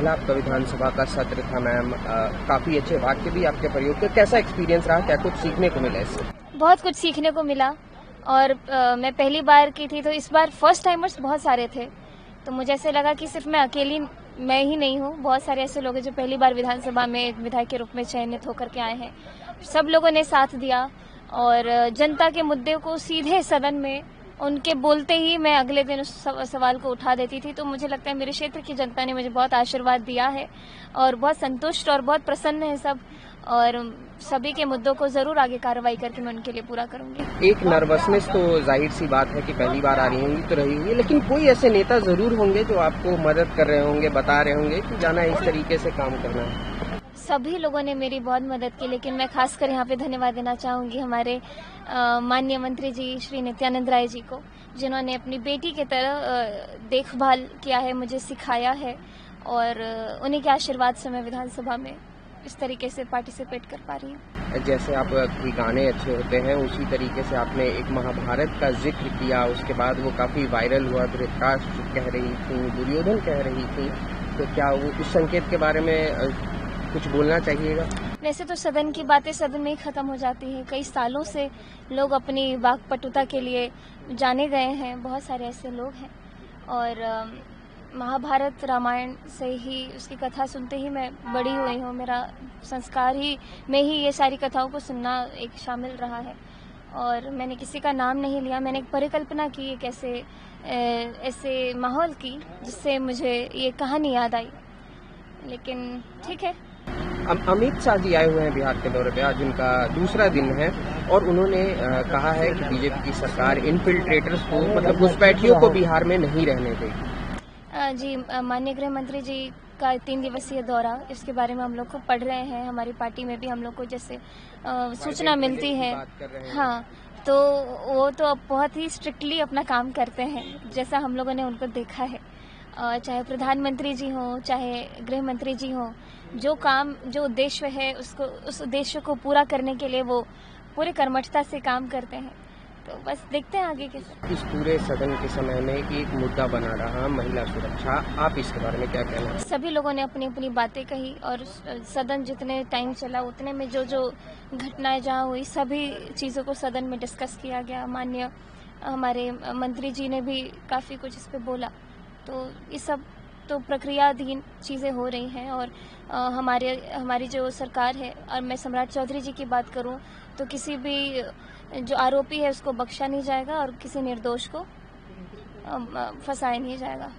पहला आपका विधानसभा का सत्र था मैम, काफ़ी अच्छे वाक्य भी आपके प्रयोग किए। कैसा एक्सपीरियंस रहा? क्या कुछ सीखने को मिला इससे? बहुत कुछ सीखने को मिला और मैं पहली बार की थी तो इस बार फर्स्ट टाइमर्स बहुत सारे थे। तो मुझे ऐसे लगा कि सिर्फ मैं ही नहीं हूँ, बहुत सारे ऐसे लोग हैं जो पहली बार विधानसभा में एक विधायक के रूप में चयनित होकर के आए हैं। सब लोगों ने साथ दिया और जनता के मुद्दे को सीधे सदन में उनके बोलते ही मैं अगले दिन उस सवाल को उठा देती थी। तो मुझे लगता है मेरे क्षेत्र की जनता ने मुझे बहुत आशीर्वाद दिया है और बहुत संतुष्ट और बहुत प्रसन्न है सब, और सभी के मुद्दों को ज़रूर आगे कार्रवाई करके मैं उनके लिए पूरा करूंगी। एक नर्वसनेस तो जाहिर सी बात है कि पहली बार आ रही होंगी तो रही हुई है, लेकिन कोई ऐसे नेता ज़रूर होंगे जो आपको मदद कर रहे होंगे, बता रहे होंगे कि जाना इस तरीके से काम करना है। सभी लोगों ने मेरी बहुत मदद की, लेकिन मैं खासकर यहाँ पे धन्यवाद देना चाहूँगी हमारे माननीय मंत्री जी श्री नित्यानंद राय जी को, जिन्होंने अपनी बेटी की तरह देखभाल किया है, मुझे सिखाया है, और उन्हीं के आशीर्वाद से मैं विधानसभा में इस तरीके से पार्टिसिपेट कर पा रही हूँ। जैसे आप की गाने अच्छे होते हैं, उसी तरीके से आपने एक महाभारत का जिक्र किया, उसके बाद वो काफ़ी वायरल हुआ। धृतराष्ट्र कह रही थी, दुर्योधन कह रही थी, तो क्या वो उस संकेत के बारे में कुछ बोलना चाहिएगा? वैसे तो सदन की बातें सदन में ही खत्म हो जाती हैं। कई सालों से लोग अपनी वाक्पटुता के लिए जाने गए हैं, बहुत सारे ऐसे लोग हैं, और महाभारत रामायण से ही उसकी कथा सुनते ही मैं बड़ी हुई हूँ। मेरा संस्कार ही में ही ये सारी कथाओं को सुनना एक शामिल रहा है, और मैंने किसी का नाम नहीं लिया। मैंने एक परिकल्पना की एक ऐसे माहौल की जिससे मुझे ये कहानी याद आई, लेकिन ठीक है। अमित शाह जी आए हुए हैं बिहार के दौरे पे, आज उनका दूसरा दिन है, और उन्होंने कहा है कि बीजेपी की सरकार इनफिल्ट्रेटर्स को, मतलब घुसपैठियों को बिहार में नहीं रहने देगी। जी, माननीय गृह मंत्री जी का 3 दिवसीय दौरा, इसके बारे में हम लोग को पढ़ रहे हैं। हमारी पार्टी में भी हम लोग को जैसे सूचना मिलती है, हाँ, तो वो तो अब बहुत ही स्ट्रिक्टली अपना काम करते हैं, जैसा हम लोगों ने उनको देखा है। चाहे प्रधानमंत्री जी हों, चाहे गृह मंत्री जी हों, जो उद्देश्य है उस उद्देश्य को पूरा करने के लिए वो पूरे कर्मठता से काम करते हैं। तो बस देखते हैं आगे कैसे। इस पूरे सदन के समय में एक मुद्दा बना रहा महिला सुरक्षा, आप इसके बारे में क्या कहना है? सभी लोगों ने अपनी अपनी बातें कही, और सदन जितने टाइम चला उतने में जो घटनाएं जहाँ हुई, सभी चीज़ों को सदन में डिस्कस किया गया। माननीय हमारे मंत्री जी ने भी काफ़ी कुछ इस पे बोला। तो ये सब तो प्रक्रियाधीन चीज़ें हो रही हैं, और हमारी जो सरकार है, और मैं सम्राट चौधरी जी की बात करूं तो किसी भी जो आरोपी है उसको बख्शा नहीं जाएगा और किसी निर्दोष को फंसाया नहीं जाएगा।